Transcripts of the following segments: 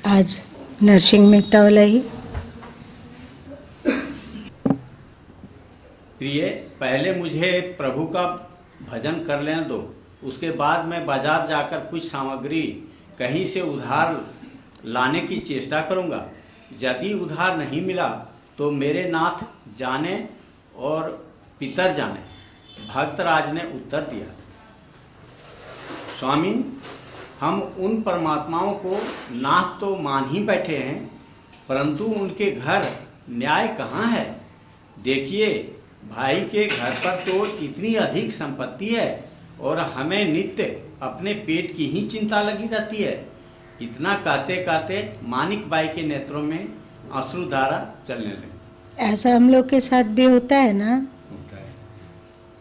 आज नरसिंह मेहता वाला ही। प्रिय, पहले मुझे प्रभु का भजन कर लेने दो, उसके बाद मैं बाजार जाकर कुछ सामग्री कहीं से उधार लाने की चेष्टा करूंगा। यदि उधार नहीं मिला तो मेरे नाथ जाने और पितर जाने। भक्तराज ने उत्तर दिया, स्वामी, हम उन परमात्माओं को नाथ तो मान ही बैठे हैं, परंतु उनके घर न्याय कहाँ है? देखिए, भाई के घर पर तो इतनी अधिक संपत्ति है और हमें नित्य अपने पेट की ही चिंता लगी रहती है। इतना कहते कहते मानिक बाई के नेत्रों में अश्रुधारा चलने लगी। ऐसा हम लोग के साथ भी होता है ना, होता है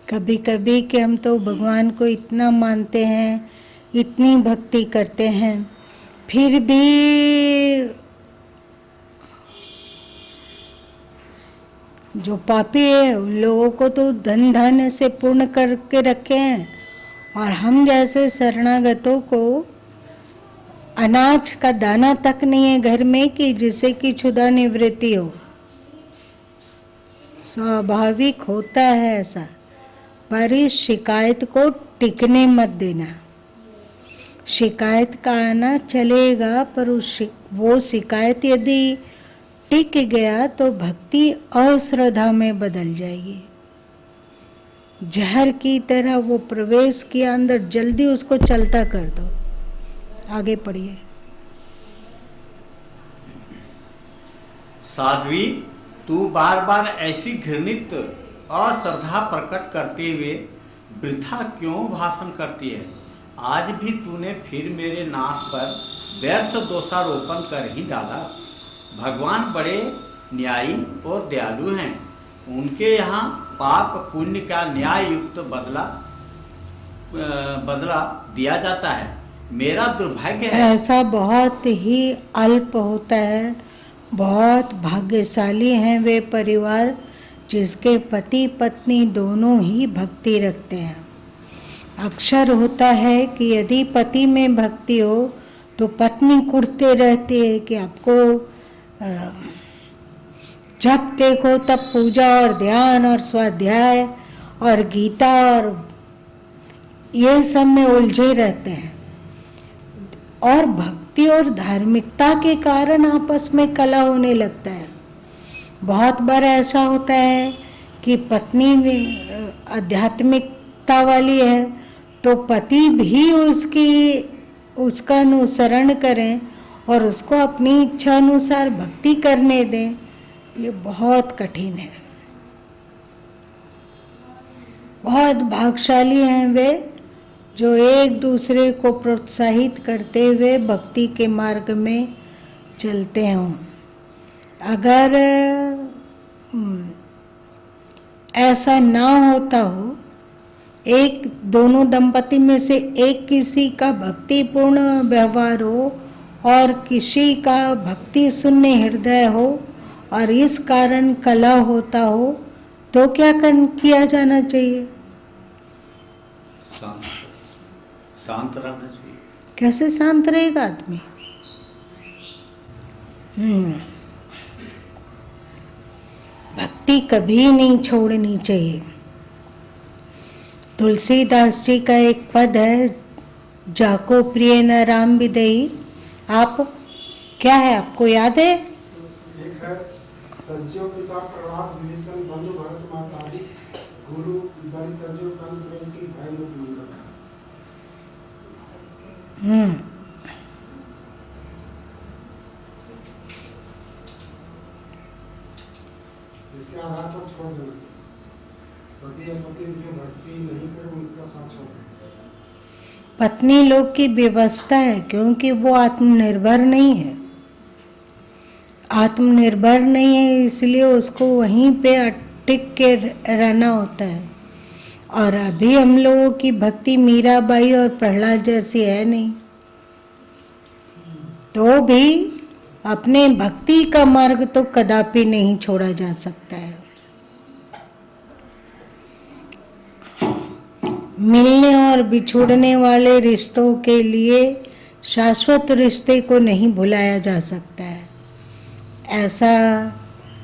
कभी कभी कि हम तो भगवान को इतना मानते हैं, इतनी भक्ति करते हैं, फिर भी जो पापी है उन लोगों को तो धन धान्य से पूर्ण करके रखे हैं, और हम जैसे शरणागतों को अनाज का दाना तक नहीं है घर में कि जिससे कि क्षुधा निवृत्ति हो। स्वाभाविक होता है ऐसा, पर इस शिकायत को टिकने मत देना। शिकायत का आना चलेगा, पर वो शिकायत यदि टिक गया तो भक्ति अश्रद्धा में बदल जाएगी। जहर की तरह वो प्रवेश किया अंदर, जल्दी उसको चलता कर दो। आगे पढ़िए। साध्वी, तू बार बार ऐसी घृणित अश्रद्धा प्रकट करते हुए वृथा क्यों भाषण करती है? आज भी तूने फिर मेरे नाथ पर व्यर्थ दोषारोपण कर ही डाला। भगवान बड़े न्यायी और दयालु हैं, उनके यहाँ पाप पुण्य का न्याय युक्त बदला दिया जाता है। मेरा दुर्भाग्य है। ऐसा बहुत ही अल्प होता है। बहुत भाग्यशाली हैं वे परिवार जिसके पति पत्नी दोनों ही भक्ति रखते हैं। अक्सर होता है कि यदि पति में भक्ति हो तो पत्नी कुढ़ते रहती है कि आपको जब देखो तब पूजा और ध्यान और स्वाध्याय और गीता और ये सब में उलझे रहते हैं, और भक्ति और धार्मिकता के कारण आपस में कलह होने लगता है। बहुत बार ऐसा होता है कि पत्नी आध्यात्मिकता वाली है तो पति भी उसका अनुसरण करें और उसको अपनी इच्छा अनुसार भक्ति करने दें। ये बहुत कठिन है। बहुत भाग्यशाली हैं वे जो एक दूसरे को प्रोत्साहित करते हुए भक्ति के मार्ग में चलते हों। अगर ऐसा ना होता हो, एक दोनों दंपति में से एक किसी का भक्तिपूर्ण व्यवहार हो और किसी का भक्ति शून्य हृदय हो और इस कारण कलह होता हो, तो क्या किया जाना चाहिए? शांत रहना चाहिए। कैसे शांत रहेगा आदमी? भक्ति कभी नहीं छोड़नी चाहिए। तुलसीदास जी का एक पद है, जाको प्रिय न राम विदई। आप क्या है, आपको याद है? एक है, तज्जो पिता प्रहलाद विभीषण बंधु भरत माता आदि गुरु बलि तज्जो कंद प्रेम भाई लोग मिल रखा। इसके आधार पर छोड़ देना चाहिए। पति या पत्नी जो भक्ति नहीं करे उनका साथ छोड़ देना। पत्नी लोग की व्यवस्था है, क्योंकि वो आत्मनिर्भर नहीं है। आत्मनिर्भर नहीं है, इसलिए उसको वहीं पे टिक के रहना होता है। और अभी हम लोगों की भक्ति मीराबाई और प्रहलाद जैसी है नहीं, तो भी अपने भक्ति का मार्ग तो कदापि नहीं छोड़ा जा सकता है। मिलने और बिछुड़ने वाले रिश्तों के लिए शाश्वत रिश्ते को नहीं भुलाया जा सकता है। ऐसा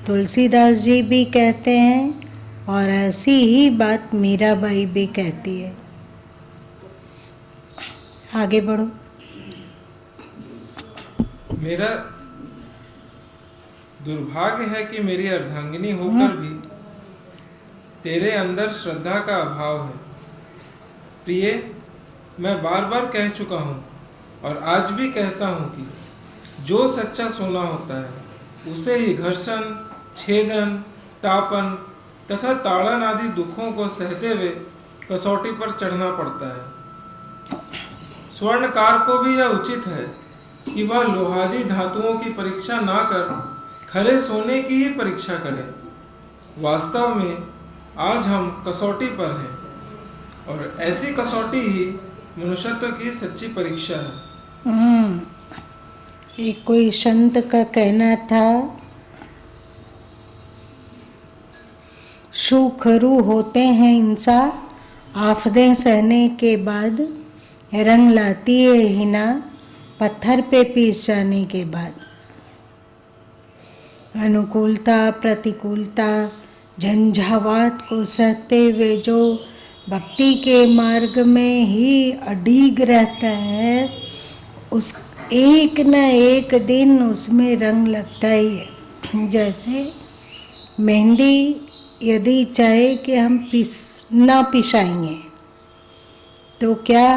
तुलसीदास जी भी कहते हैं और ऐसी ही बात मीराबाई भी कहती है। आगे बढ़ो। मेरा दुर्भाग्य है कि मेरी अर्धांगिनी होकर भी तेरे अंदर श्रद्धा का अभाव है। प्रिय, मैं बार बार कह चुका हूँ और आज भी कहता हूँ कि जो सच्चा सोना होता है उसे ही घर्षण, छेदन, तापन तथा ताड़न आदि दुखों को सहते हुए कसौटी पर चढ़ना पड़ता है। स्वर्णकार को भी यह उचित है कि वह लोहादी धातुओं की परीक्षा ना कर खरे सोने की ही परीक्षा करे। वास्तव में आज हम कसौटी पर हैं और ऐसी कसौटी ही मनुष्यत्व की सच्ची परीक्षा है। एक कोई संत का कहना था, सुखरू होते हैं इंसान आफतें सहने के बाद, रंग लाती है हिना पत्थर पे पीस जाने के बाद। अनुकूलता प्रतिकूलता झंझावात को सहते हुए जो भक्ति के मार्ग में ही अडिग रहता है, उस एक न एक दिन उसमें रंग लगता ही है। जैसे मेहंदी यदि चाहे कि हम ना पिसाएंगे तो क्या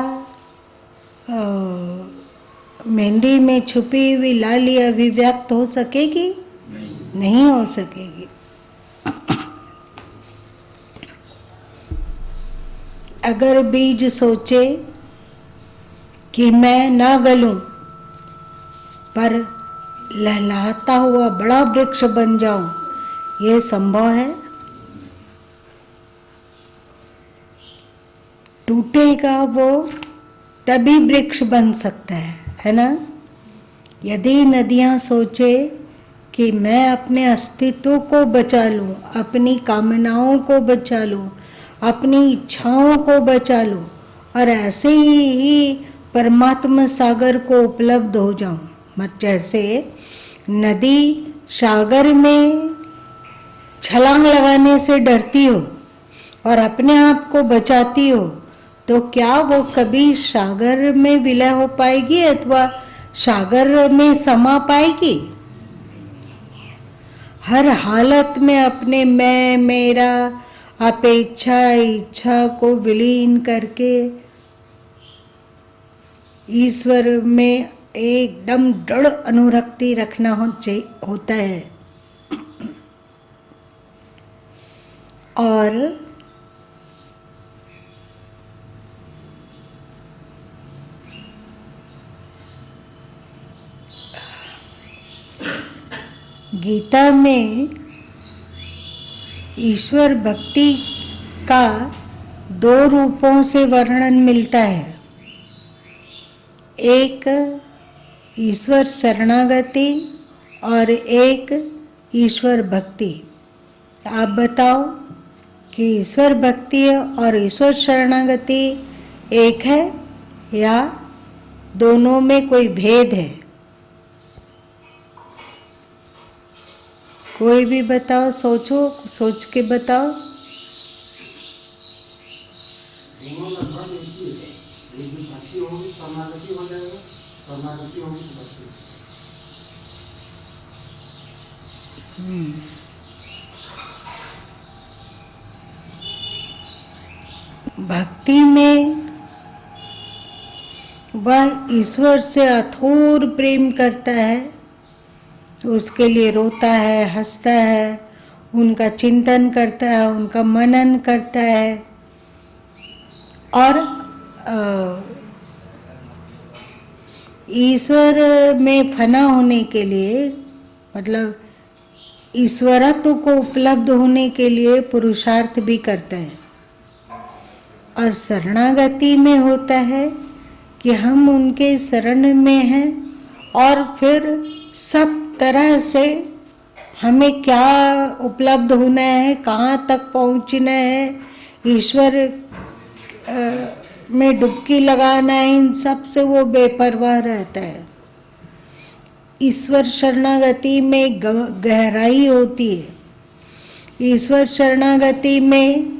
मेहंदी में छुपी हुई लाली अभिव्यक्त हो सकेगी? नहीं हो सकेगी। अगर बीज सोचे कि मैं ना गलूं पर लहलहाता हुआ बड़ा वृक्ष बन जाऊं, ये संभव है? टूटेगा वो तभी वृक्ष बन सकता है ना? यदि नदियां सोचे कि मैं अपने अस्तित्व को बचा लूं, अपनी कामनाओं को बचा लूं, अपनी इच्छाओं को बचा लूं और ऐसे ही परमात्मा सागर को उपलब्ध हो जाऊं, मत जैसे नदी सागर में छलांग लगाने से डरती हो और अपने आप को बचाती हो, तो क्या वो कभी सागर में विलय हो पाएगी अथवा सागर में समा पाएगी? हर हालत में अपने मैं, मेरा, अपेक्षा, इच्छा को विलीन करके ईश्वर में एकदम दृढ़ अनुरक्ति रखना होता है। और गीता में ईश्वर भक्ति का दो रूपों से वर्णन मिलता है। एक ईश्वर शरणागति और एक ईश्वर भक्ति। आप बताओ कि ईश्वर भक्ति और ईश्वर शरणागति एक है या दोनों में कोई भेद है? कोई भी बताओ, सोचो, सोच के बताओ। दोनों लगभग एक ही है। एक भी भक्ति होगी शरणागति हो जाएगा, शरणागति होगी तो भक्ति। भक्ति में वह ईश्वर से अथूर प्रेम करता है, उसके लिए रोता है, हंसता है, उनका चिंतन करता है, उनका मनन करता है और ईश्वर में फना होने के लिए, मतलब ईश्वरत्व को उपलब्ध होने के लिए पुरुषार्थ भी करता है। और शरणागति में होता है कि हम उनके शरण में हैं और फिर सब तरह से हमें क्या उपलब्ध होना है, कहाँ तक पहुँचना है, ईश्वर में डुबकी लगाना, इन सब से वो बेपरवाह रहता है। ईश्वर शरणागति में गहराई होती है। ईश्वर शरणागति में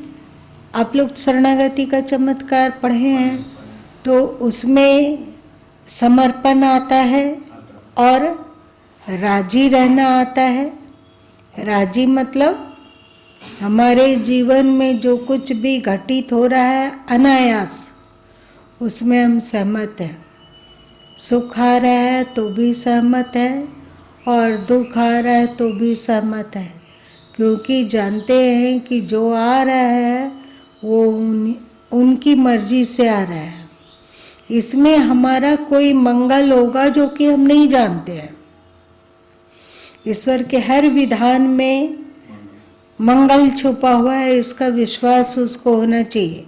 आप लोग शरणागति का चमत्कार पढ़े हैं, तो उसमें समर्पण आता है और राजी रहना आता है। राजी मतलब हमारे जीवन में जो कुछ भी घटित हो रहा है अनायास, उसमें हम सहमत हैं। सुख आ रहा है तो भी सहमत है और दुख आ रहा है तो भी सहमत है, क्योंकि जानते हैं कि जो आ रहा है वो उनकी मर्जी से आ रहा है। इसमें हमारा कोई मंगल होगा जो कि हम नहीं जानते हैं। ईश्वर के हर विधान में मंगल छुपा हुआ है, इसका विश्वास उसको होना चाहिए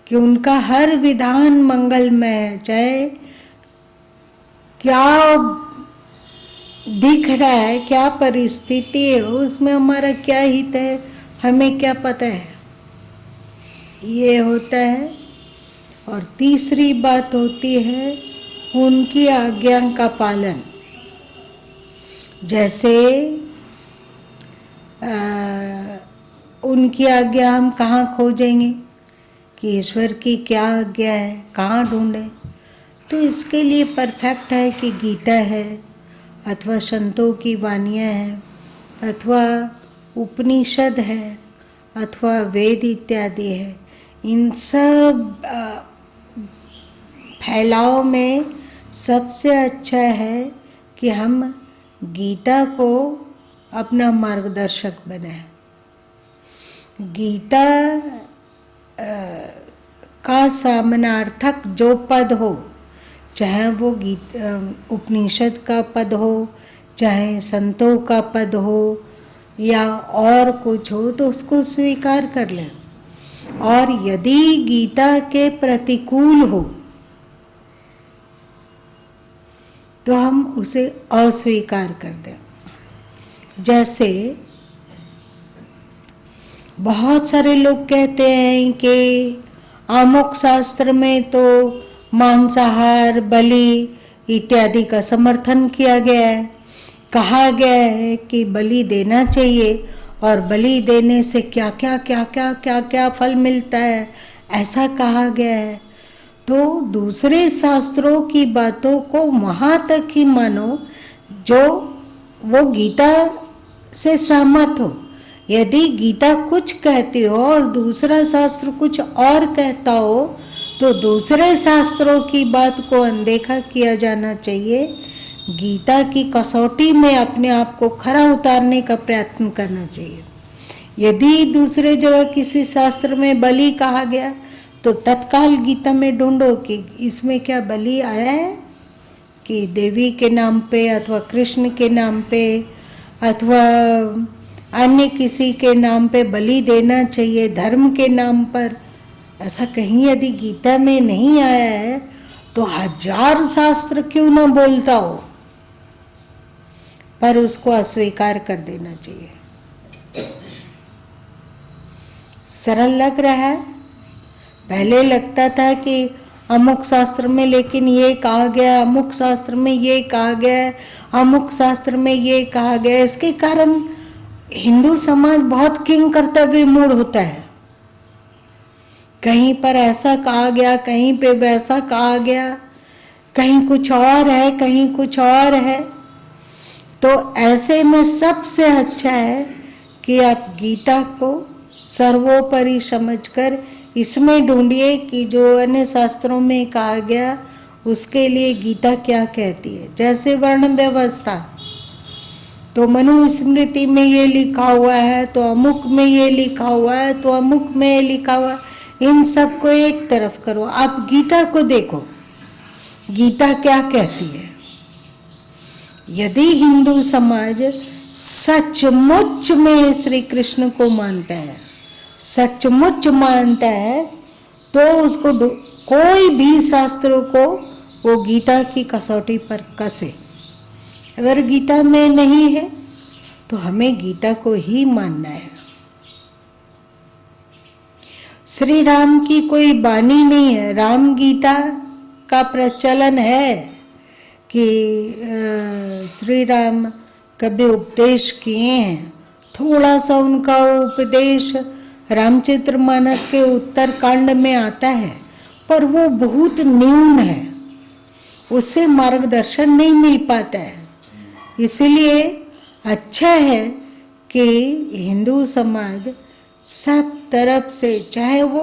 कि उनका हर विधान मंगलमय है। चाहे क्या दिख रहा है, क्या परिस्थिति है, उसमें हमारा क्या हित है, हमें क्या पता है। ये होता है। और तीसरी बात होती है उनकी आज्ञा का पालन। जैसे उनकी आज्ञा हम कहाँ खोजेंगे कि ईश्वर की क्या आज्ञा है, कहाँ ढूंढें? तो इसके लिए परफेक्ट है कि गीता है, अथवा संतों की वाणियाँ हैं, अथवा उपनिषद है, अथवा वेद इत्यादि है। इन सब फैलाव में सबसे अच्छा है कि हम गीता को अपना मार्गदर्शक बनाएं। गीता का समानार्थक जो पद हो, चाहे वो उपनिषद का पद हो, चाहे संतों का पद हो या और कुछ हो, तो उसको स्वीकार कर लें। और यदि गीता के प्रतिकूल हो तो हम उसे अस्वीकार कर दें। जैसे बहुत सारे लोग कहते हैं कि आमुक शास्त्र में तो मांसाहार, बलि इत्यादि का समर्थन किया गया है। कहा गया है कि बलि देना चाहिए और बलि देने से क्या क्या क्या क्या क्या क्या फल मिलता है, ऐसा कहा गया है। तो दूसरे शास्त्रों की बातों को वहाँ तक ही मानो जो वो गीता से सहमत हो। यदि गीता कुछ कहती हो और दूसरा शास्त्र कुछ और कहता हो, तो दूसरे शास्त्रों की बात को अनदेखा किया जाना चाहिए। गीता की कसौटी में अपने आप को खरा उतारने का प्रयत्न करना चाहिए। यदि दूसरे जगह किसी शास्त्र में बलि कहा गया तो तत्काल गीता में ढूंढो कि इसमें क्या बलि आया है, कि देवी के नाम पे अथवा कृष्ण के नाम पे अथवा अन्य किसी के नाम पे बलि देना चाहिए धर्म के नाम पर। ऐसा कहीं यदि गीता में नहीं आया है तो 1000 शास्त्र क्यों ना बोलता हो, पर उसको अस्वीकार कर देना चाहिए। सरल लग रहा है। पहले लगता था कि अमुक शास्त्र में लेकिन ये कहा गया, अमुक शास्त्र में ये कहा गया, अमुक शास्त्र में ये कहा गया। इसके कारण हिंदू समाज बहुत किंग कर्तव्य मूड होता है। कहीं पर ऐसा कहा गया, कहीं पे वैसा कहा गया, कहीं कुछ और है, कहीं कुछ और है। तो ऐसे में सबसे अच्छा है कि आप गीता को सर्वोपरि समझकर इसमें ढूंढिए कि जो अन्य शास्त्रों में कहा गया उसके लिए गीता क्या कहती है। जैसे वर्ण व्यवस्था, तो मनुस्मृति में ये लिखा हुआ है, तो अमुक में ये लिखा हुआ है, तो अमुक में ये लिखा हुआ है। इन सब को एक तरफ करो, आप गीता को देखो, गीता क्या कहती है। यदि हिंदू समाज सचमुच में श्री कृष्ण को मानता है, सचमुच मानता है, तो उसको कोई भी शास्त्रों को वो गीता की कसौटी पर कसे। अगर गीता में नहीं है तो हमें गीता को ही मानना है। श्री राम की कोई बानी नहीं है। राम गीता का प्रचलन है कि श्री राम कभी उपदेश किए हैं। थोड़ा सा उनका उपदेश रामचरितमानस के उत्तर कांड में आता है, पर वो बहुत न्यून है, उससे मार्गदर्शन नहीं मिल पाता है। इसलिए अच्छा है कि हिंदू समाज सब तरफ से, चाहे वो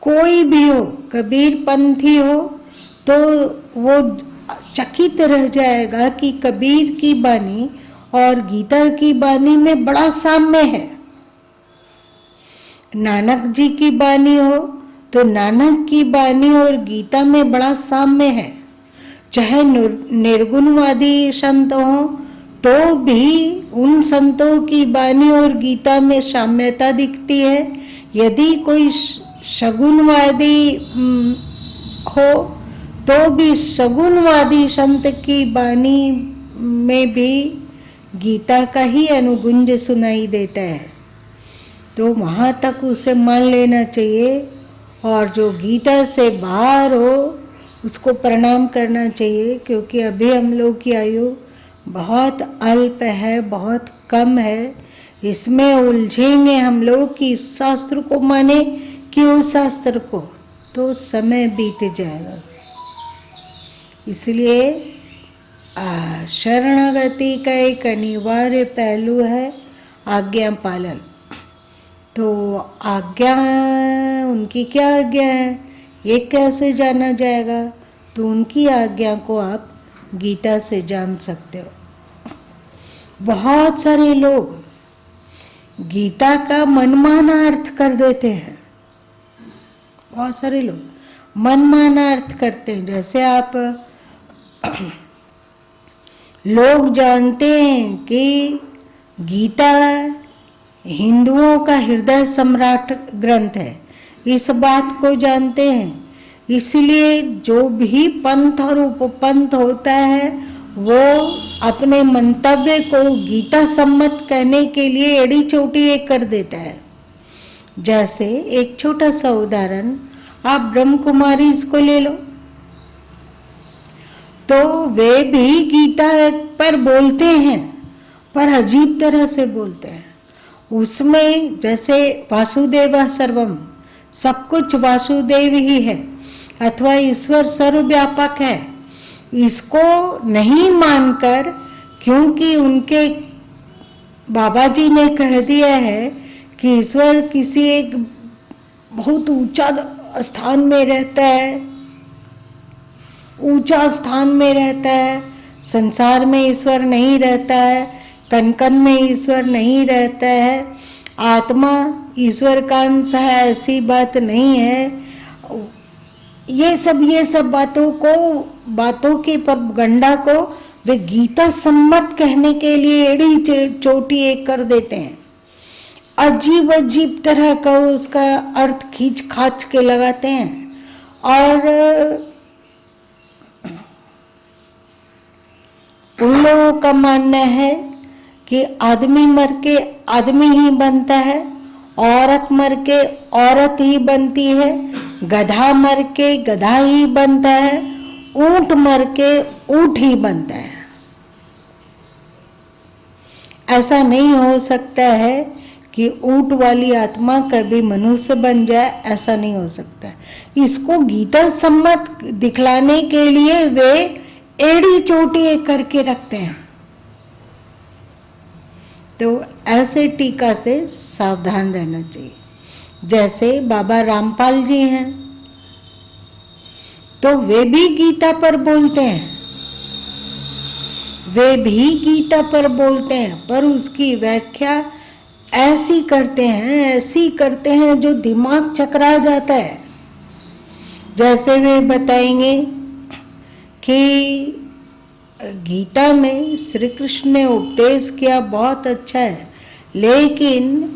कोई भी हो, कबीर पंथी हो, तो वो चकित रह जाएगा कि कबीर की बानी और गीता की बानी में बड़ा साम्य है। नानक जी की बानी हो तो नानक की बानी और गीता में बड़ा साम्य है। चाहे निर्गुणवादी संत हो तो भी उन संतों की बानी और गीता में साम्यता दिखती है। यदि कोई सगुणवादी हो तो भी सगुणवादी संत की बानी में भी गीता का ही अनुगुंज सुनाई देता है, तो वहाँ तक उसे मान लेना चाहिए। और जो गीता से बाहर हो उसको प्रणाम करना चाहिए, क्योंकि अभी हम लोग की आयु बहुत अल्प है, बहुत कम है। इसमें उलझेंगे हम लोग कि इस शास्त्र को माने कि उस शास्त्र को, तो समय बीत जाएगा। इसलिए शरणागति का एक अनिवार्य पहलू है आज्ञा पालन। तो आज्ञा, उनकी क्या आज्ञा है ये कैसे जाना जाएगा? तो उनकी आज्ञा को आप गीता से जान सकते हो। बहुत सारे लोग गीता का मनमाना अर्थ कर देते हैं। बहुत सारे लोग मनमाना अर्थ करते हैं। जैसे आप लोग जानते हैं कि गीता हिंदुओं का हृदय सम्राट ग्रंथ है, इस बात को जानते हैं। इसलिए जो भी पंथ और उपपंथ होता है वो अपने मंतव्य को गीता सम्मत कहने के लिए एड़ी चोटी एक कर देता है। जैसे एक छोटा सा उदाहरण, आप ब्रह्म कुमारी को ले लो, तो वे भी गीता पर बोलते हैं, पर अजीब तरह से बोलते हैं। उसमें जैसे वासुदेव सर्वम, सब कुछ वासुदेव ही है, अथवा ईश्वर सर्वव्यापक है, इसको नहीं मानकर, क्योंकि उनके बाबा जी ने कह दिया है कि ईश्वर किसी एक बहुत ऊंचा स्थान में रहता है, ऊंचा स्थान में रहता है, संसार में ईश्वर नहीं रहता है, कण कण में ईश्वर नहीं रहता है, आत्मा ईश्वर का अंश है, ऐसी बात नहीं है। ये सब बातों की प्रोपगंडा को वे गीता सम्मत कहने के लिए एड़ी चोटी एक कर देते हैं। अजीब अजीब तरह का उसका अर्थ खींच खाच के लगाते हैं। और उन लोगों का मानना है कि आदमी मर के आदमी ही बनता है, औरत मर के औरत ही बनती है, गधा मर के गधा ही बनता है, ऊंट मर के ऊंट ही बनता है। ऐसा नहीं हो सकता है कि ऊंट वाली आत्मा कभी मनुष्य बन जाए, ऐसा नहीं हो सकता। इसको गीता सम्मत दिखलाने के लिए वे एड़ी चोटी करके रखते हैं। तो ऐसे टीका से सावधान रहना चाहिए। जैसे बाबा रामपाल जी हैं, तो वे भी गीता पर बोलते हैं, वे भी गीता पर बोलते हैं, पर उसकी व्याख्या ऐसी करते हैं जो दिमाग चकरा जाता है। जैसे वे बताएंगे कि गीता में श्री कृष्ण ने उपदेश किया बहुत अच्छा है, लेकिन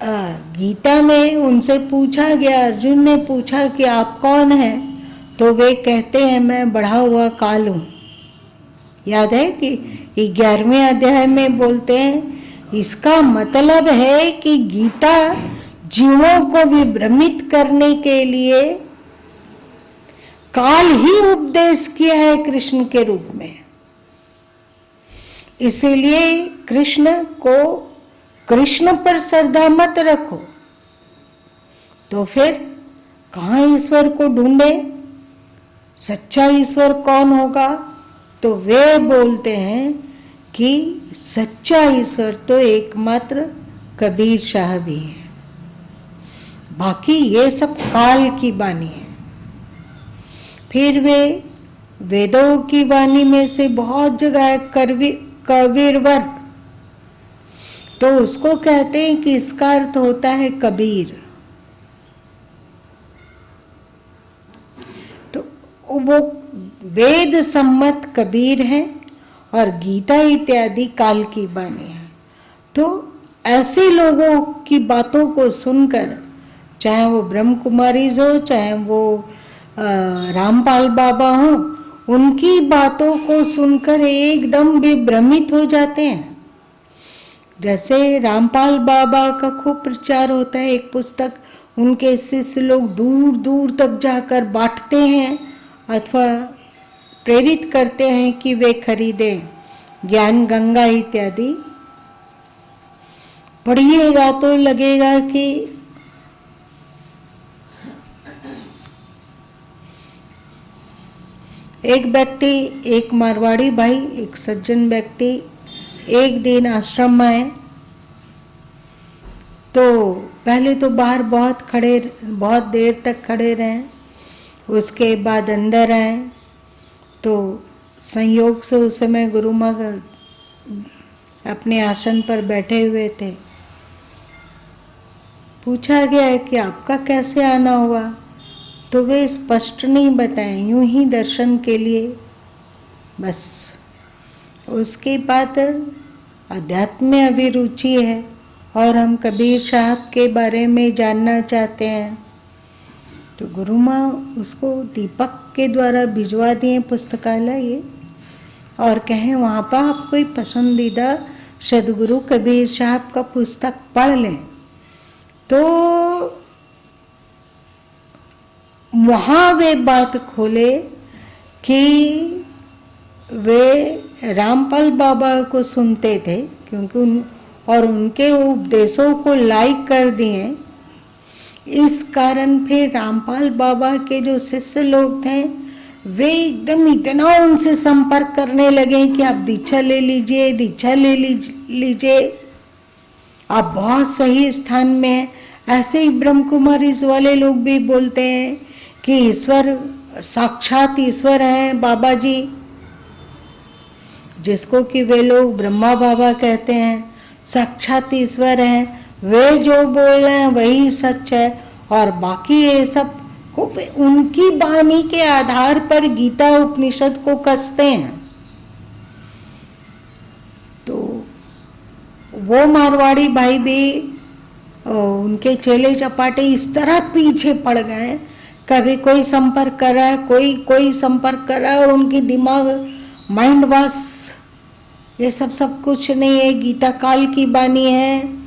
गीता में उनसे पूछा गया, अर्जुन ने पूछा कि आप कौन हैं, तो वे कहते हैं मैं बढ़ा हुआ काल हूँ। याद है कि 11वें अध्याय में बोलते हैं। इसका मतलब है कि गीता जीवों को विभ्रमित करने के लिए काल ही उपदेश किया है कृष्ण के रूप में। इसीलिए कृष्ण पर श्रद्धा मत रखो, तो फिर कहाँ ईश्वर को ढूंढे? सच्चा ईश्वर कौन होगा? तो वे बोलते हैं कि सच्चा ईश्वर तो एकमात्र कबीर शाह भी है, बाकी ये सब काल की वाणी है। फिर वे वेदों की वाणी में से बहुत जगह है कबीरवर, तो उसको कहते हैं कि इसका अर्थ होता है कबीर। तो वो वेद सम्मत कबीर है और गीता इत्यादि काल की वाणी है। तो ऐसे लोगों की बातों को सुनकर, चाहे वो ब्रह्म कुमारीज हो, चाहे वो रामपाल बाबा हो, उनकी बातों को सुनकर एकदम विभ्रमित हो जाते हैं। जैसे रामपाल बाबा का खूब प्रचार होता है, एक पुस्तक उनके शिष्य लोग दूर दूर तक जाकर बांटते हैं अथवा प्रेरित करते हैं कि वे खरीदें, ज्ञान गंगा इत्यादि। पढ़िएगा तो लगेगा कि एक व्यक्ति, एक मारवाड़ी भाई, एक सज्जन व्यक्ति एक दिन आश्रम आए। तो पहले तो बाहर बहुत देर तक खड़े रहे, उसके बाद अंदर आए। तो संयोग से उस समय गुरु माँ अपने आसन पर बैठे हुए थे। पूछा गया कि आपका कैसे आना हुआ? तो वे स्पष्ट नहीं बताएं, यूं ही दर्शन के लिए बस। उसके बाद अध्यात्म में अभिरुचि है और हम कबीर साहब के बारे में जानना चाहते हैं। तो गुरु माँ उसको दीपक के द्वारा भिजवा दिए पुस्तकालय ये, और कहें वहाँ पर आप कोई पसंदीदा सदगुरु कबीर साहब का पुस्तक पढ़ लें। तो वहाँ वे बात खोले कि वे रामपाल बाबा को सुनते थे, क्योंकि उनके उपदेशों को लाइक कर दिए। इस कारण फिर रामपाल बाबा के जो शिष्य लोग थे वे एकदम इतना उनसे संपर्क करने लगे कि आप दीक्षा ले लीजिए, दीक्षा ले लीजिए, आप बहुत सही स्थान में हैं। ऐसे ही ब्रह्म कुमारी वाले लोग भी बोलते हैं कि ईश्वर साक्षात ईश्वर हैं बाबा जी, जिसको कि वे लोग ब्रह्मा बाबा कहते हैं, साक्षात ईश्वर हैं। वे जो बोल रहे हैं वही सच है, और बाकी ये सब को उनकी वाणी के आधार पर गीता उपनिषद को कसते हैं। तो वो मारवाड़ी भाई भी उनके चेले चपाटे इस तरह पीछे पड़ गए, कभी कोई संपर्क कर रहा है, कोई संपर्क कर रहा है, और उनकी दिमाग माइंड वॉश ये सब कुछ नहीं है, गीता काल की वाणी है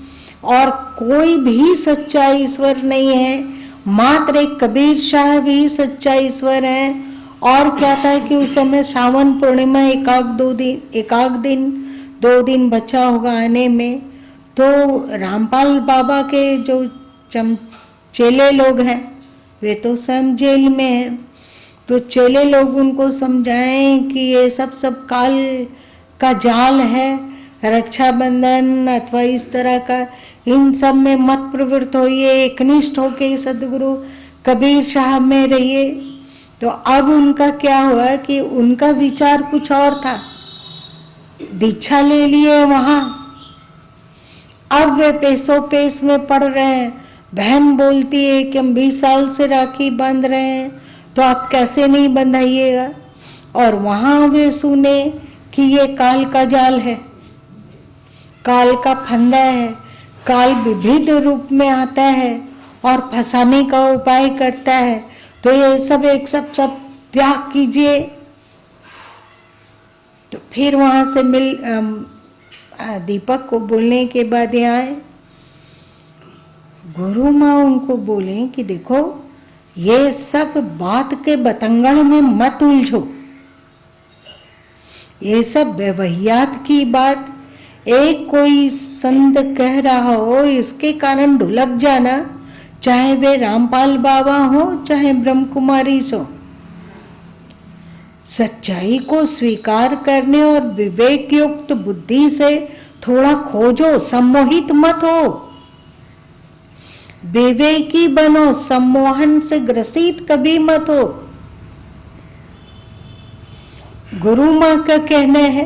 और कोई भी सच्चा ईश्वर नहीं है, मात्र एक कबीर शाह भी सच्चा ईश्वर है। और क्या था कि उस समय श्रावण पूर्णिमा दो दिन बचा होगा आने में। तो रामपाल बाबा के जो चेले लोग हैं वे तो स्वयं जेल में हैं, तो चेले लोग उनको समझाएं कि ये सब काल का जाल है, रक्षाबंधन अथवा इस तरह का इन सब में मत प्रवृत्त होइए, एकनिष्ठ होके सदगुरु कबीर साहब में रहिए। तो अब उनका क्या हुआ कि उनका विचार कुछ और था, दीक्षा ले लिए वहाँ, अब वे पेशो पेश में पड़ रहे हैं। बहन बोलती है कि हम 20 साल से राखी बांध रहे हैं, तो आप कैसे नहीं बंधाइएगा। और वहाँ वे सुने कि ये काल का जाल है, काल का फंदा है, काल विविध रूप में आता है और फंसाने का उपाय करता है। तो ये सब सब त्याग कीजिए। तो फिर वहाँ से दीपक को बोलने के बाद यहाँ गुरु माँ उनको बोले कि देखो ये सब बात के बतंगड़ में मत उलझो, ये सब बेवहियात की बात, एक कोई संत कह रहा हो इसके कारण ढुलक जाना, चाहे वे रामपाल बाबा हो चाहे ब्रह्म कुमारी हो। सच्चाई को स्वीकार करने और विवेक युक्त बुद्धि से थोड़ा खोजो, सम्मोहित मत हो, विवेकी बनो, सम्मोहन से ग्रसित कभी मत हो। गुरु माँ का कहना है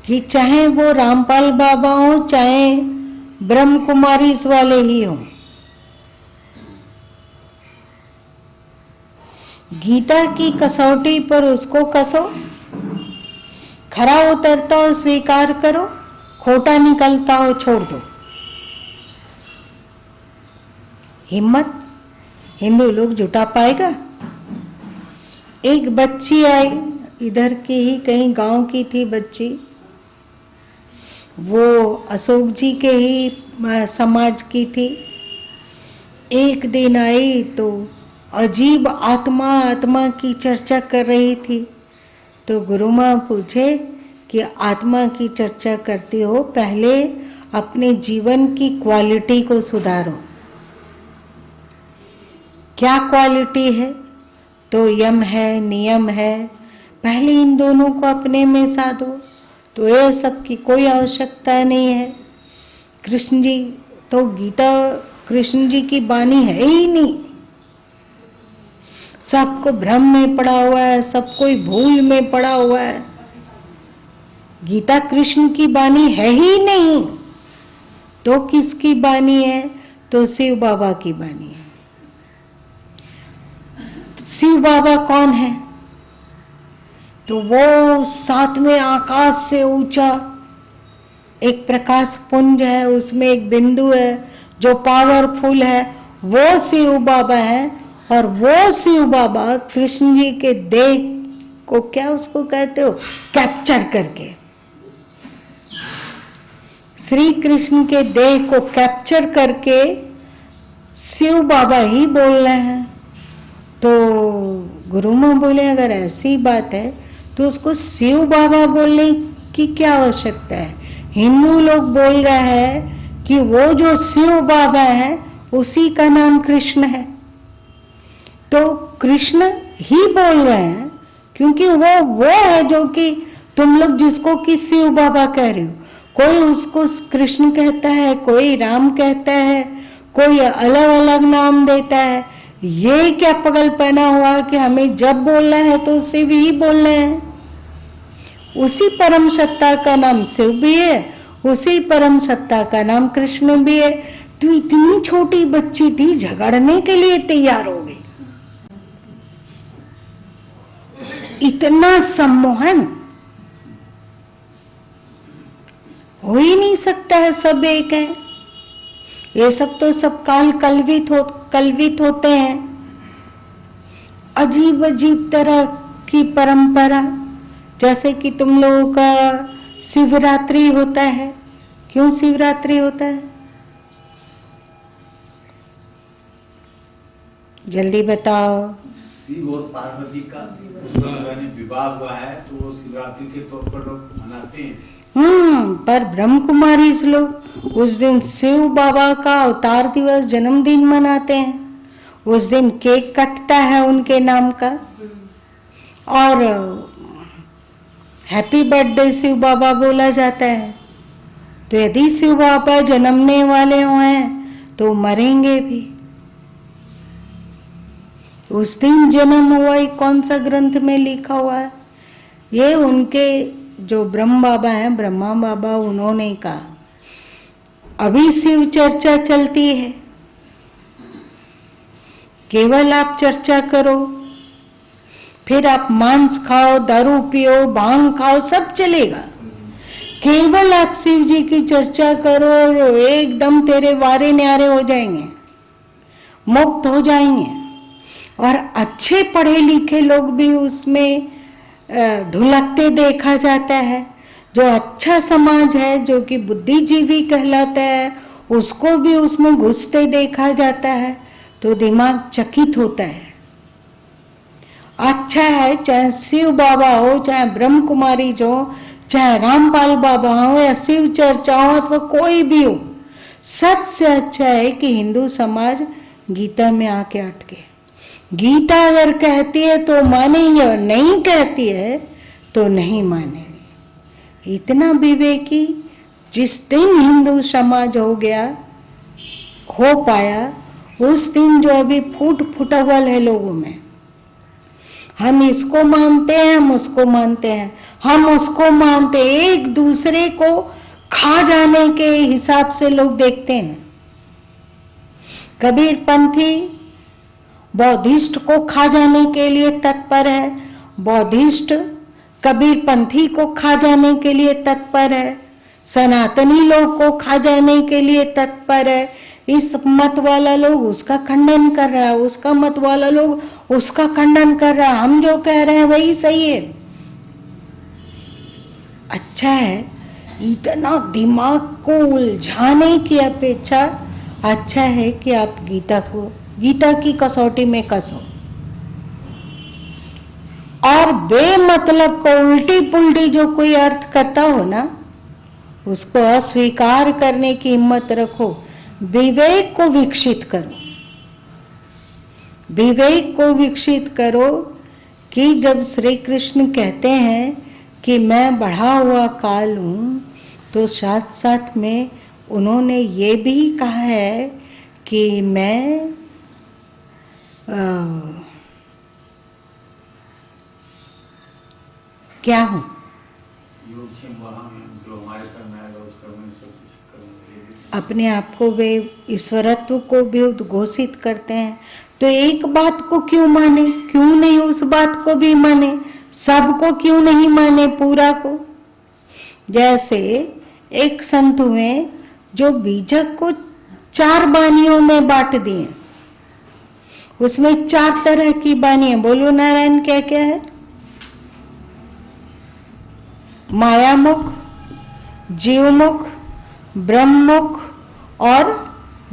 कि चाहे वो रामपाल बाबा हो चाहे ब्रह्म कुमारी वाले ही हो, गीता की कसौटी पर उसको कसो, खरा उतरता हो स्वीकार करो, खोटा निकलता हो छोड़ दो। हिम्मत हिंदू लोग जुटा पाएगा। एक बच्ची आई, इधर की ही कहीं गांव की थी बच्ची, वो अशोक जी के ही समाज की थी। एक दिन आई तो अजीब आत्मा की चर्चा कर रही थी। तो गुरु माँ पूछे कि आत्मा की चर्चा करती हो, पहले अपने जीवन की क्वालिटी को सुधारो। क्या क्वालिटी है? तो यम है, नियम है, पहले इन दोनों को अपने में साधो, तो ये सब की कोई आवश्यकता नहीं है। कृष्ण जी तो गीता कृष्ण जी की वाणी है ही नहीं, सबको भ्रम में पड़ा हुआ है, सब कोई भूल में पड़ा हुआ है। गीता कृष्ण की वाणी है ही नहीं, तो किसकी वाणी है? तो शिव बाबा की वाणी है। शिव बाबा कौन है? तो वो सातवें आकाश से ऊंचा एक प्रकाश पुंज है, उसमें एक बिंदु है जो पावरफुल है, वो शिव बाबा है। और वो शिव बाबा कृष्ण जी के देह को, क्या उसको कहते हो, कैप्चर करके, श्री कृष्ण के देह को कैप्चर करके शिव बाबा ही बोल रहे हैं। तो गुरु माँ बोले अगर ऐसी बात है तो उसको शिव बाबा बोलने की क्या आवश्यकता है? हिंदू लोग बोल रहे हैं कि वो जो शिव बाबा है उसी का नाम कृष्ण है, तो कृष्ण ही बोल रहे हैं, क्योंकि वो है जो कि तुम लोग जिसको कि शिव बाबा कह रहे हो। कोई उसको कृष्ण कहता है, कोई राम कहता है, कोई अलग अलग नाम देता है। ये क्या पगलपना हुआ कि हमें जब बोलना है तो शिव ही बोलना है। उसी परम सत्ता का नाम शिव भी है, उसी परम सत्ता का नाम कृष्ण भी है। तो इतनी छोटी बच्ची थी, झगड़ने के लिए तैयार हो गई। इतना सम्मोहन हो ही नहीं सकता है, सब एक है। ये सब तो सब काल कल्वित होते हैं। अजीब अजीब तरह की परंपरा, जैसे कि तुम लोगों का शिवरात्रि होता है। क्यों शिवरात्रि होता है? जल्दी बताओ। शिव और पार्वती का विवाह हुआ है, तो वो शिवरात्रि के तौर पर लोग मनाते हैं। पर ब्रह्म कुमारी लोग उस दिन शिव बाबा का अवतार दिवस, जन्मदिन मनाते हैं। उस दिन केक कटता है उनके नाम का, और हैप्पी बर्थडे शिव बाबा बोला जाता है। तो यदि शिव बाबा जन्मने वाले हैं तो मरेंगे भी। उस दिन जन्म हुआ, कौन सा ग्रंथ में लिखा हुआ है? ये उनके जो ब्रह्म बाबा हैं, ब्रह्मा बाबा, उन्होंने कहा। अभी शिव चर्चा चलती है, केवल आप चर्चा करो, फिर आप मांस खाओ, दारू पियो, भांग खाओ, सब चलेगा। केवल आप शिव जी की चर्चा करो और एकदम तेरे वारे न्यारे हो जाएंगे, मुक्त हो जाएंगे। और अच्छे पढ़े लिखे लोग भी उसमें ढुलकते देखा जाता है। जो अच्छा समाज है, जो कि बुद्धिजीवी कहलाता है, उसको भी उसमें घुसते देखा जाता है तो दिमाग चकित होता है। अच्छा है, चाहे शिव बाबा हो, चाहे ब्रह्म कुमारी जो, चाहे रामपाल बाबा हो या शिव चर्चा हो अथवा कोई भी हो, सबसे अच्छा है कि हिंदू समाज गीता में आके अटके। गीता अगर कहती है तो मानेंगे और नहीं कहती है तो नहीं मानेंगे। इतना विवेकी जिस दिन हिंदू समाज हो पाया उस दिन जो अभी फुटबॉल है लोगों में, हम इसको मानते हैं, हम उसको मानते हैं, हम उसको मानते, एक दूसरे को खा जाने के हिसाब से लोग देखते हैं। कबीरपंथी बौद्धिस्ट को खा जाने के लिए तत्पर है, बौद्धिस्ट कबीरपंथी को खा जाने के लिए तत्पर है, सनातनी लोग को खा जाने के लिए तत्पर है। इस मत वाला लोग उसका खंडन कर रहा है, उसका मत वाला लोग उसका खंडन कर रहा है। हम जो कह रहे हैं वही सही है। अच्छा है, इतना दिमाग को उलझाने की अपेक्षा अच्छा है कि आप गीता की कसौटी में कसो और बेमतलब को उल्टी पुल्टी जो कोई अर्थ करता हो ना, उसको अस्वीकार करने की हिम्मत रखो। विवेक को विकसित करो, विवेक को विकसित करो कि जब श्री कृष्ण कहते हैं कि मैं बढ़ा हुआ काल हूँ, तो साथ साथ में उन्होंने ये भी कहा है कि मैं क्या हूँ, अपने आप को वे ईश्वरत्व को भी उद्घोषित करते हैं। तो एक बात को क्यों माने, क्यों नहीं उस बात को भी माने, सबको क्यों नहीं माने पूरा को। जैसे एक संत हुए जो बीजक को 4 बानियों में बांट दिए, उसमें 4 तरह की बानियां, बोलो नारायण क्या क्या है? मायामुख, जीवमुख, ब्रह्ममुख और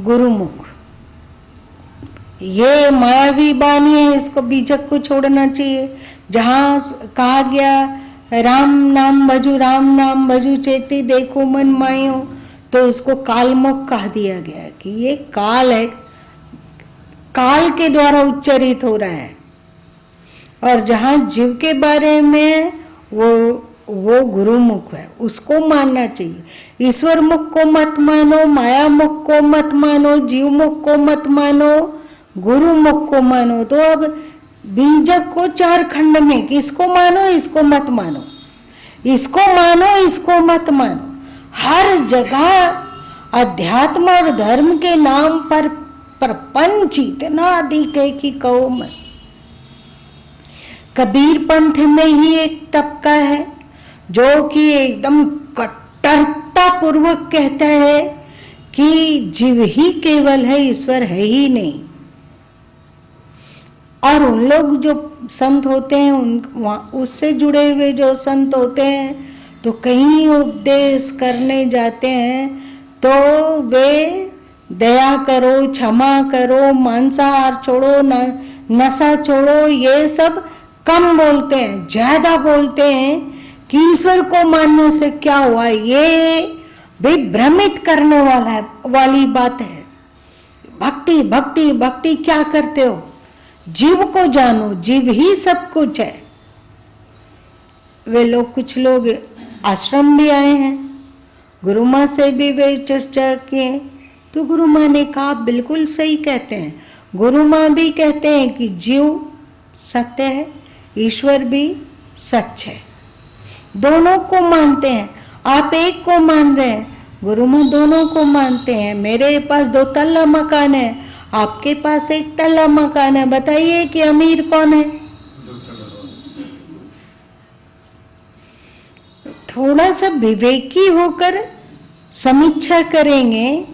गुरुमुख। ये मायावी बानी है, इसको बीजक को छोड़ना चाहिए। जहाँ कहा गया राम नाम भजू चेती देखो मन मायो, तो उसको कालमुख कह दिया गया कि ये काल है, काल के द्वारा उच्चारित हो रहा है। और जहाँ जीव के बारे में वो गुरुमुख है, उसको मानना चाहिए। ईश्वर मुख को मत मानो, माया मुख को मत मानो, जीव मुख को मत मानो, गुरु मुख को मानो। तो अब बीजक को 4 खंड में, किसको मानो, इसको मत मानो, इसको मानो, इसको मत मानो। हर जगह अध्यात्म और धर्म के नाम पर प्रपंच इतना अधिक है कि कहो मत। कबीर पंथ में ही एक तबका है जो कि एकदम कट्टरता पूर्वक कहता है कि जीव ही केवल है, ईश्वर है ही नहीं। और उन लोग जो संत होते हैं, उससे जुड़े हुए जो संत होते हैं, तो कहीं उपदेश करने जाते हैं तो वे दया करो, क्षमा करो, मांसाहार छोड़ो, नशा छोड़ो, ये सब कम बोलते हैं। ज्यादा बोलते हैं कि ईश्वर को मानने से क्या हुआ। ये भी भ्रमित करने वाली बात है। भक्ति भक्ति भक्ति क्या करते हो? जीव को जानो, जीव ही सब कुछ है। वे लोग, कुछ लोग आश्रम भी आए हैं, गुरु माँ से भी वे चर्चा किए, तो गुरु माँ ने कहा बिल्कुल सही कहते हैं। गुरु माँ भी कहते हैं कि जीव सत्य है, ईश्वर भी सच है, दोनों को मानते हैं। आप एक को मान रहे हैं, गुरु माँ दोनों को मानते हैं। मेरे पास 2 तल्ला मकान है, आपके पास 1 तल्ला मकान है, बताइए कि अमीर कौन है? थोड़ा सा विवेकी होकर समीक्षा करेंगे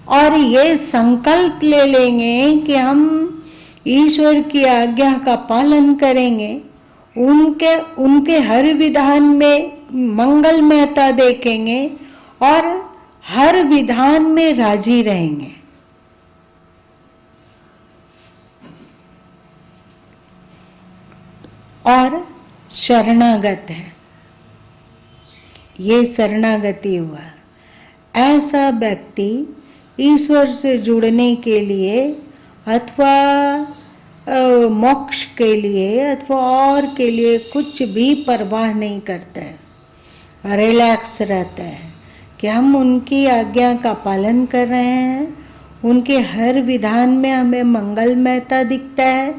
और ये संकल्प ले लेंगे कि हम ईश्वर की आज्ञा का पालन करेंगे, उनके हर विधान में मंगलमयता देखेंगे और हर विधान में राजी रहेंगे। और शरणागत है, ये शरणागति हुआ। ऐसा व्यक्ति ईश्वर से जुड़ने के लिए अथवा मोक्ष के लिए अथवा और के लिए कुछ भी परवाह नहीं करता है, रिलैक्स रहता है कि हम उनकी आज्ञा का पालन कर रहे हैं, उनके हर विधान में हमें मंगलमयता दिखता है,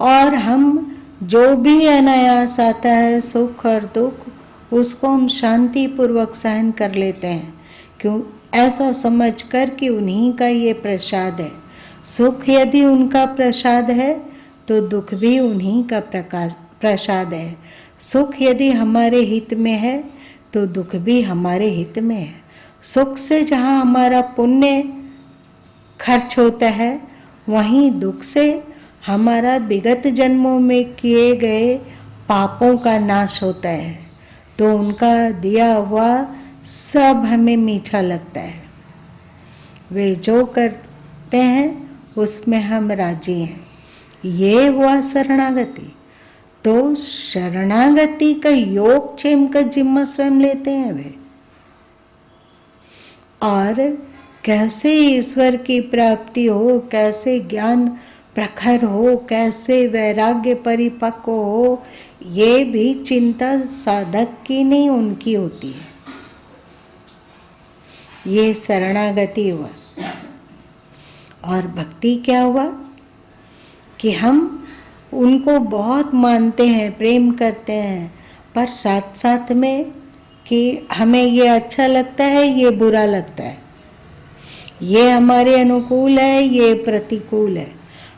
और हम जो भी अनायास आता है सुख और दुख, उसको हम शांति पूर्वक सहन कर लेते हैं। क्यों? ऐसा समझकर कि उन्हीं का ये प्रसाद है। सुख यदि उनका प्रसाद है तो दुख भी उन्हीं का प्रसाद है। सुख यदि हमारे हित में है तो दुख भी हमारे हित में है। सुख से जहाँ हमारा पुण्य खर्च होता है, वहीं दुख से हमारा विगत जन्मों में किए गए पापों का नाश होता है। तो उनका दिया हुआ सब हमें मीठा लगता है। वे जो करते हैं उसमें हम राजी हैं। ये हुआ शरणागति। तो शरणागति का योग क्षेम का जिम्मा स्वयं लेते हैं वे। और कैसे ईश्वर की प्राप्ति हो, कैसे ज्ञान प्रखर हो, कैसे वैराग्य परिपक्व हो, ये भी चिंता साधक की नहीं, उनकी होती है। ये शरणागति हुआ। और भक्ति क्या हुआ कि हम उनको बहुत मानते हैं, प्रेम करते हैं, पर साथ साथ में कि हमें ये अच्छा लगता है, ये बुरा लगता है, ये हमारे अनुकूल है, ये प्रतिकूल है,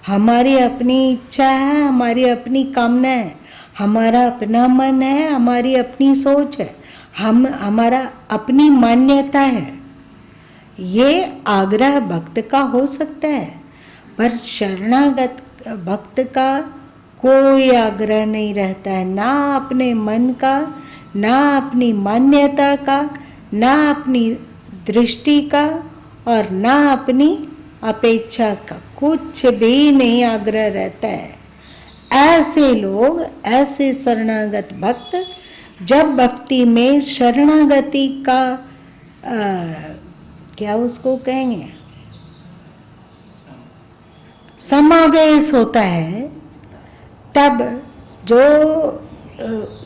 हमारी अपनी इच्छा है, हमारी अपनी कामना है, हमारा अपना मन है, हमारी अपनी सोच है, हमारा अपनी मान्यता है। ये आग्रह भक्त का हो सकता है, पर शरणागत भक्त का कोई आग्रह नहीं रहता है, ना अपने मन का, ना अपनी मान्यता का, ना अपनी दृष्टि का, और ना अपनी अपेक्षा का, कुछ भी नहीं आग्रह रहता है। ऐसे लोग, ऐसे शरणागत भक्त, जब भक्ति में शरणागति का क्या उसको कहेंगे, समावेश होता है, तब जो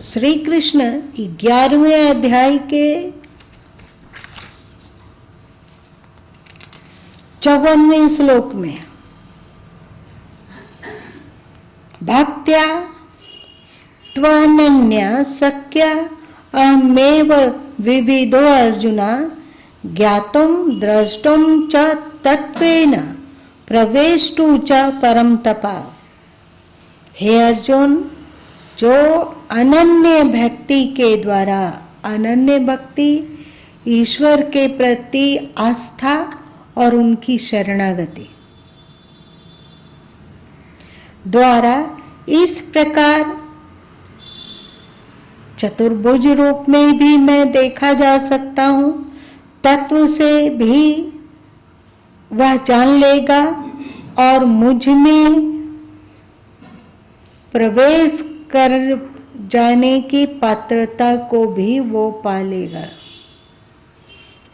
श्री कृष्ण 11वें अध्याय के 54वें श्लोक में भक्त्या त्वनन्या सख्या अहमेव विविधो अर्जुना ज्ञातुम द्रष्टुम च तत्वेन प्रवेष्टु च परम तपा। हे अर्जुन, जो अनन्य भक्ति के द्वारा, अनन्य भक्ति ईश्वर के प्रति आस्था और उनकी शरणागति द्वारा इस प्रकार चतुर्भुज रूप में भी मैं देखा जा सकता हूँ, तत्व से भी वह जान लेगा और मुझ में प्रवेश कर जाने की पात्रता को भी वो पा लेगा।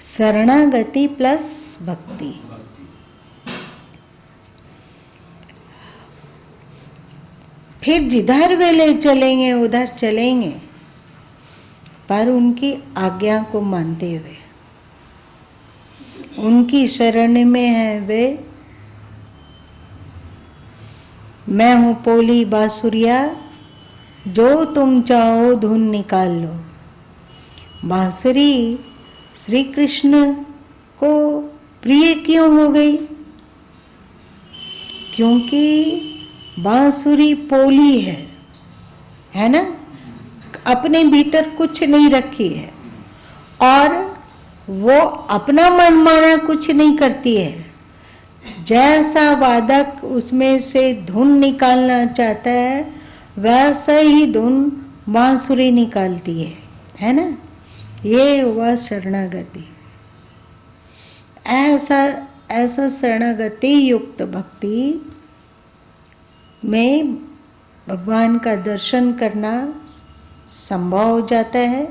शरणागति प्लस भक्ति। फिर जिधर वे ले चलेंगे उधर चलेंगे, पर उनकी आज्ञा को मानते हुए, उनकी शरण में है वे। मैं हूँ पोली बांसुरिया, जो तुम चाहो धुन निकाल लो। बांसुरी श्री कृष्ण को प्रिय क्यों हो गई? क्योंकि बांसुरी पोली है ना, अपने भीतर कुछ नहीं रखी है, और वो अपना मनमाना कुछ नहीं करती है। जैसा वादक उसमें से धुन निकालना चाहता है, वैसा ही धुन बांसुरी निकालती है ना। ये हुआ शरणागति। ऐसा शरणागति युक्त भक्ति में भगवान का दर्शन करना संभव हो जाता है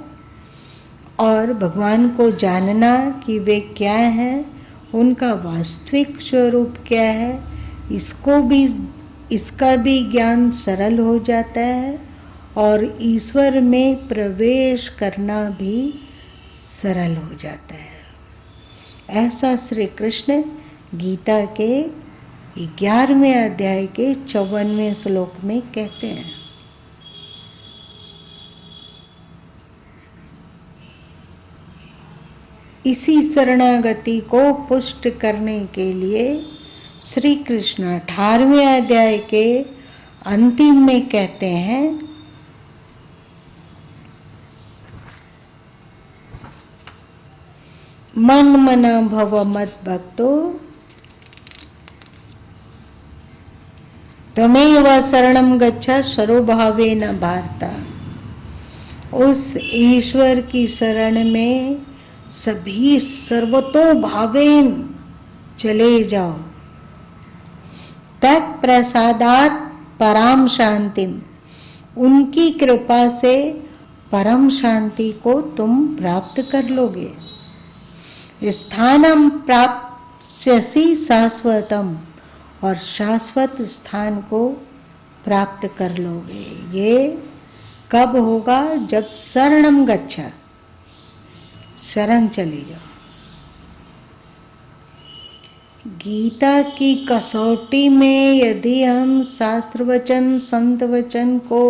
और भगवान को जानना कि वे क्या हैं, उनका वास्तविक स्वरूप क्या है, इसका भी ज्ञान सरल हो जाता है और ईश्वर में प्रवेश करना भी सरल हो जाता है। ऐसा श्री कृष्ण गीता के 11वें अध्याय के 54वें श्लोक में कहते हैं। इसी शरणागति को पुष्ट करने के लिए श्री कृष्ण 18वें अध्याय के अंतिम में कहते हैं, मन मना भव मत भक्तो तमेव शरणम गच्छ सर्वभावेन भारता। उस ईश्वर की शरण में सभी सर्वतोभावेन चले जाओ। तत् प्रसादात परम शांतिम, उनकी कृपा से परम शांति को तुम प्राप्त कर लोगे। स्थानम प्राप्स्यसि शाश्वतम, और शाश्वत स्थान को प्राप्त कर लोगे। ये कब होगा? जब शरणम गच्छा, शरण चले जाओ। गीता की कसौटी में यदि हम शास्त्र वचन संत वचन को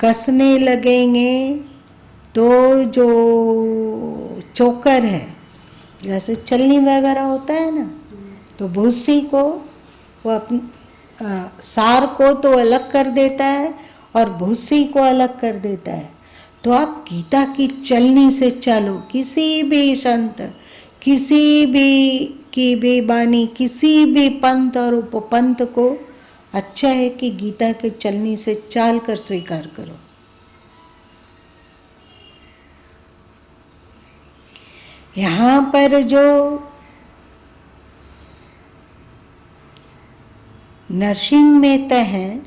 कसने लगेंगे तो जो चोकर है, जैसे चलनी वगैरह होता है ना, तो भूसी को वो सार को तो अलग कर देता है और भूसी को अलग कर देता है। तो आप गीता की चलनी से चलो। किसी भी संत, किसी भी की भी बानी, किसी भी पंथ और उपपंथ को अच्छा है कि गीता के चलनी से चाल कर स्वीकार करो। यहाँ पर जो नरसिंह मेहता हैं,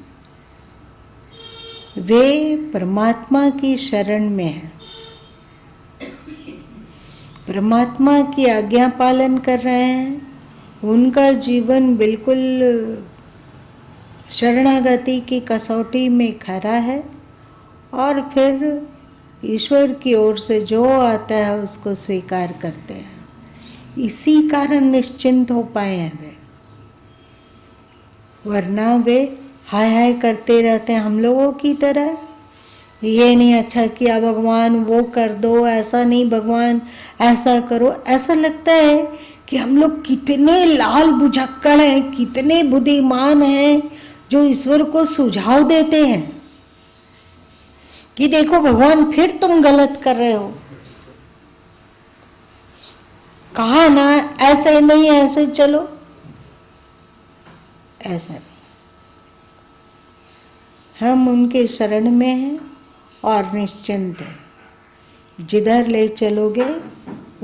वे परमात्मा की शरण में हैं, परमात्मा की आज्ञा पालन कर रहे हैं। उनका जीवन बिल्कुल शरणागति की कसौटी में खरा है और फिर ईश्वर की ओर से जो आता है उसको स्वीकार करते हैं। इसी कारण निश्चिंत हो पाए हैं वे, वरना वे हाय हाय करते रहते हैं हम लोगों की तरह। ये नहीं अच्छा किया भगवान, वो कर दो, ऐसा नहीं भगवान ऐसा करो। ऐसा लगता है कि हम लोग कितने लाल बुझक्कड़ हैं, कितने बुद्धिमान हैं, जो ईश्वर को सुझाव देते हैं कि देखो भगवान फिर तुम गलत कर रहे हो, कहा ना ऐसे नहीं ऐसे चलो। ऐसा नहीं, हम उनके शरण में हैं और निश्चिंत है। जिधर ले चलोगे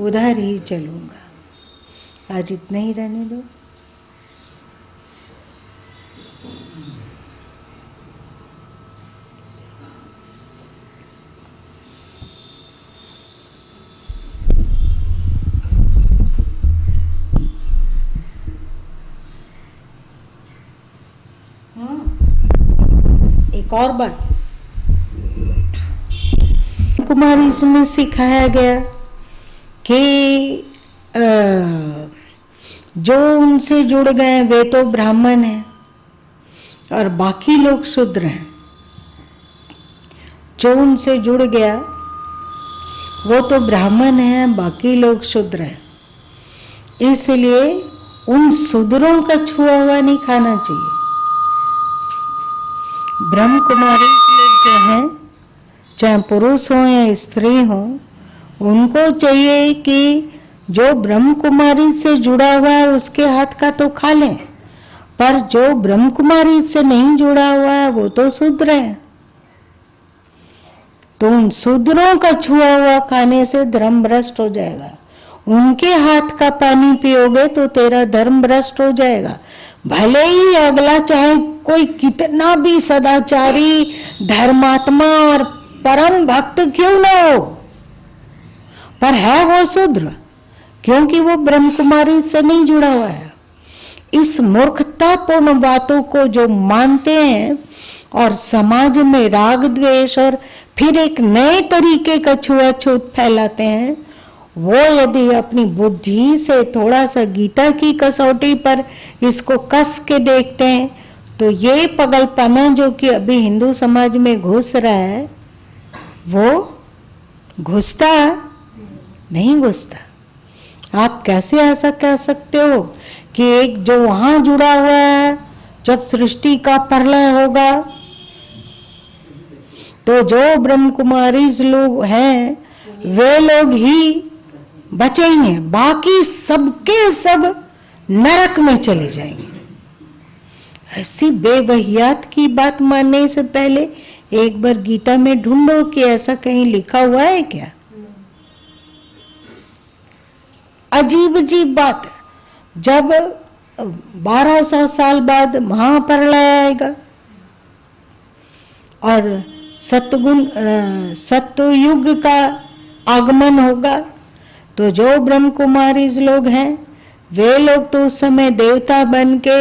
उधर ही चलूँगा। आज इतना ही रहने दो। एक और बात कुमारी इसमें सिखाया गया कि जो उनसे जुड़ गए वे तो ब्राह्मण हैं और बाकी लोग शूद्र हैं। जो उनसे जुड़ गया वो तो ब्राह्मण हैं, बाकी लोग शूद्र हैं। इसलिए उन शूद्रों का छुआ हुआ नहीं खाना चाहिए। ब्रह्म कुमारी लोग जो हैं, चाहे पुरुष हो या स्त्री हो, उनको चाहिए कि जो ब्रह्म कुमारी से जुड़ा हुआ है उसके हाथ का तो खा लें, पर जो ब्रह्म कुमारी से नहीं जुड़ा हुआ है वो तो शूद्र है। तो उन शूद्रों का छुआ हुआ खाने से धर्म भ्रष्ट हो जाएगा। उनके हाथ का पानी पियोगे तो तेरा धर्म भ्रष्ट हो जाएगा। भले ही अगला चाहे कोई कितना भी सदाचारी, धर्मात्मा और परम भक्त क्यों ना हो, पर है वो शूद्र, क्योंकि वो ब्रह्म कुमारी से नहीं जुड़ा हुआ है। इस मूर्खतापूर्ण बातों को जो मानते हैं और समाज में राग द्वेष और फिर एक नए तरीके का छुआछूत फैलाते हैं, वो यदि अपनी बुद्धि से थोड़ा सा गीता की कसौटी पर इसको कस के देखते हैं तो ये पगलपना जो कि अभी हिंदू समाज में घुस रहा है वो घुसता नहीं घुसता। आप कैसे ऐसा कह सकते हो कि एक जो वहां जुड़ा हुआ है, जब सृष्टि का प्रलय होगा तो जो ब्रह्म कुमारी लोग हैं वे लोग ही बचेंगे, बाकी सबके सब नरक में चले जाएंगे। ऐसी बेवहियात की बात मानने से पहले एक बार गीता में ढूंढो कि ऐसा कहीं लिखा हुआ है क्या। अजीब अजीब बात है। जब 1200 साल बाद महाप्रलय आएगा और सत्युयुग का आगमन होगा तो जो ब्रह्म कुमारी लोग हैं वे लोग तो उस समय देवता बन के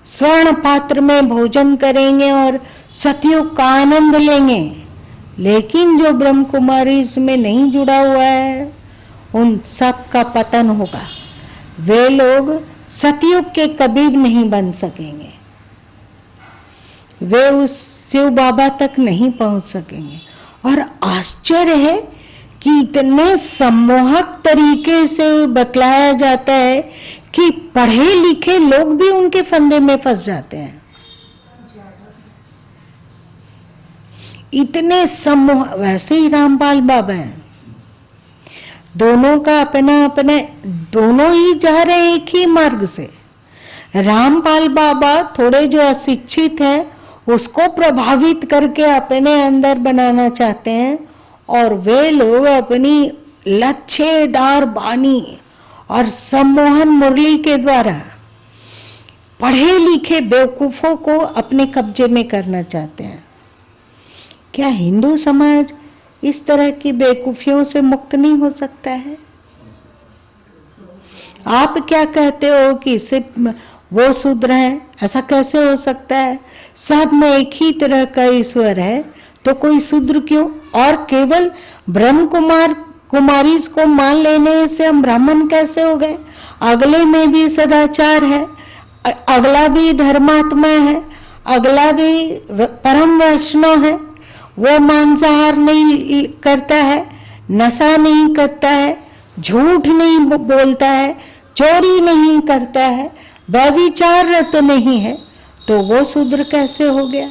स्वर्ण पात्र में भोजन करेंगे और सतयुग का आनंद लेंगे। लेकिन जो ब्रह्म कुमारी में नहीं जुड़ा हुआ है उन सब का पतन होगा। वे लोग सतयुग के कभी नहीं बन सकेंगे, वे उस शिव बाबा तक नहीं पहुंच सकेंगे। और आश्चर्य है कि इतने सम्मोहक तरीके से बतलाया जाता है कि पढ़े लिखे लोग भी उनके फंदे में फंस जाते हैं। इतने सम्मोह, वैसे ही रामपाल बाबा हैं, दोनों का अपना अपना, दोनों ही जा रहे हैं एक ही मार्ग से। रामपाल बाबा थोड़े जो अशिक्षित हैं उसको प्रभावित करके अपने अंदर बनाना चाहते हैं और वे लोग अपनी लच्छेदार बानी और सम्मोहन मुरली के द्वारा पढ़े लिखे बेवकूफों को अपने कब्जे में करना चाहते हैं। क्या हिंदू समाज इस तरह की बेवकूफियों से मुक्त नहीं हो सकता है? आप क्या कहते हो कि सिर्फ वो शूद्र है, ऐसा कैसे हो सकता है? सब में एक ही तरह का ईश्वर है तो कोई शूद्र क्यों? और केवल ब्रह्म कुमारी को मान लेने से हम ब्राह्मण कैसे हो गए? अगले में भी सदाचार है, अगला भी धर्मात्मा है, अगला भी परम वैष्णव है, वो मांसाहार नहीं करता है, नशा नहीं करता है, झूठ नहीं बोलता है, चोरी नहीं करता है, व्यभिचार रत नहीं है, तो वो शूद्र कैसे हो गया?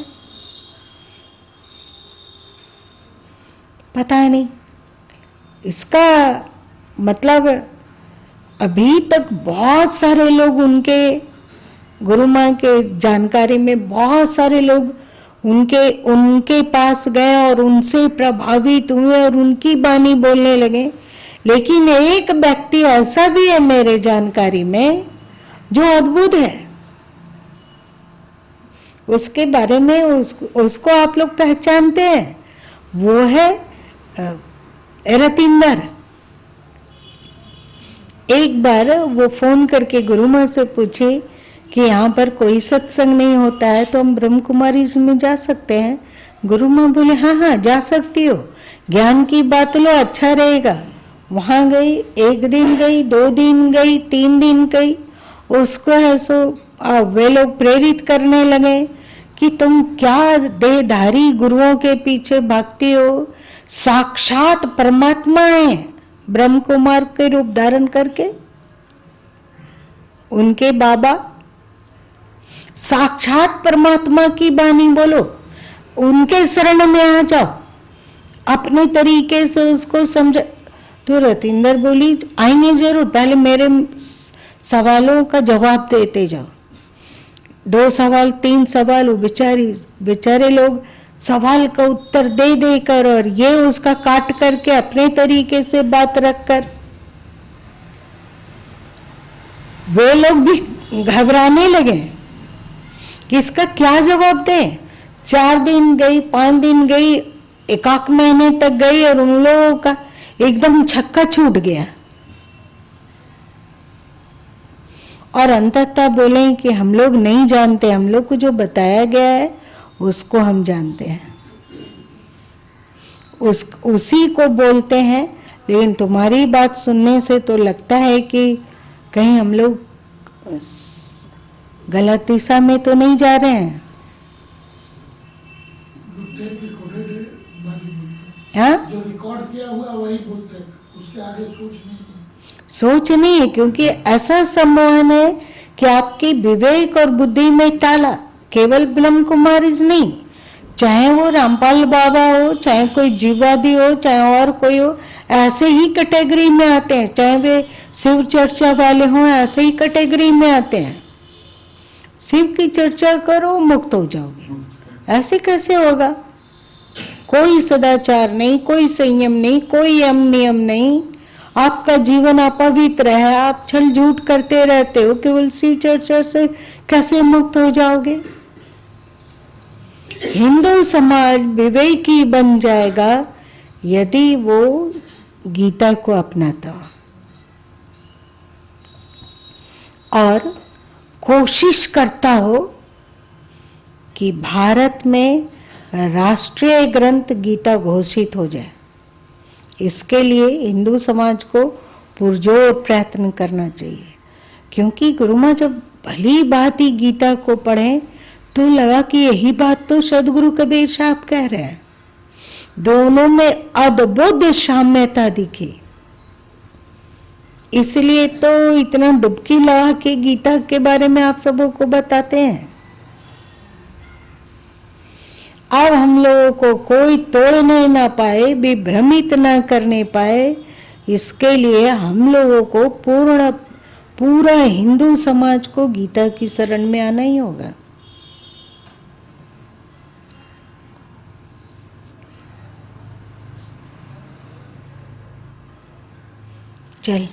पता नहीं। इसका मतलब अभी तक बहुत सारे लोग उनके गुरु माँ के जानकारी में बहुत सारे लोग उनके पास गए और उनसे प्रभावित हुए और उनकी बानी बोलने लगे। लेकिन एक व्यक्ति ऐसा भी है मेरे जानकारी में जो अद्भुत है, उसके बारे में उसको आप लोग पहचानते हैं, वो है रतिंदर। एक बार वो फोन करके गुरु माँ से पूछे कि यहाँ पर कोई सत्संग नहीं होता है तो हम ब्रह्म कुमारी में जा सकते हैं? गुरु माँ बोले हाँ हाँ जा सकती हो, ज्ञान की बात लो, अच्छा रहेगा। वहाँ गई, 1 दिन गई, 2 दिन गई, 3 दिन गई। उसको है सो वे लोग प्रेरित करने लगे कि तुम क्या देहधारी गुरुओं के पीछे भागती हो, साक्षात परमात्मा है ब्रह्म कुमार के रूप धारण करके। उनके बाबा साक्षात परमात्मा की बानी बोलो, उनके शरण में आ जाओ, अपने तरीके से उसको समझ। तो रतिंदर बोली आएंगे जरूर, पहले मेरे सवालों का जवाब देते जाओ। 2 सवाल 3 सवाल, वो बेचारे लोग सवाल का उत्तर दे देकर और ये उसका काट करके अपने तरीके से बात रखकर वे लोग भी घबराने लगे कि इसका क्या जवाब दे। 4 दिन गई, 5 दिन गई, 1 महीने तक गई और उन लोगों का एकदम छक्का छूट गया। और अंततः बोले कि हम लोग नहीं जानते, हम लोग को जो बताया गया है उसको हम जानते हैं, उसी को बोलते हैं। लेकिन तुम्हारी बात सुनने से तो लगता है कि कहीं हम लोग गलत दिशा में तो नहीं जा रहे हैं। हाँ, जो रिकॉर्ड किया हुआ वही बोलते हैं, उसके आगे सोच नहीं है, क्योंकि ऐसा संभावना है कि आपकी विवेक और बुद्धि में ताला केवल ब्रह्म कुमारी नहीं, चाहे वो रामपाल बाबा हो, चाहे कोई जीववादी हो, चाहे और कोई हो, ऐसे ही कैटेगरी में आते हैं। चाहे वे शिव चर्चा वाले हों, ऐसे ही कैटेगरी में आते हैं। शिव की चर्चा करो मुक्त हो जाओगे, ऐसे कैसे होगा? कोई सदाचार नहीं, कोई संयम नहीं, कोई यम नियम नहीं, आपका जीवन अपवित्र है, आप छल झूठ करते रहते हो, केवल शिव चर्चा से कैसे मुक्त हो जाओगे? हिंदू समाज विवेकी बन जाएगा यदि वो गीता को अपनाता और कोशिश करता हो कि भारत में राष्ट्रीय ग्रंथ गीता घोषित हो जाए। इसके लिए हिंदू समाज को पुरजोर प्रयत्न करना चाहिए, क्योंकि गुरु माँ जब भली बात ही गीता को पढ़े तो लगा कि यही बात तो सदगुरु कबीर साहब कह रहे हैं। दोनों में अद्भुत साम्यता दिखी, इसलिए तो इतना डुबकी लगा के गीता के बारे में आप सबों को बताते हैं। अब हम लोगों को कोई तोड़ने ना पाए, विभ्रमित ना करने पाए, इसके लिए हम लोगों को पूरा हिंदू समाज को गीता की शरण में आना ही होगा। चल।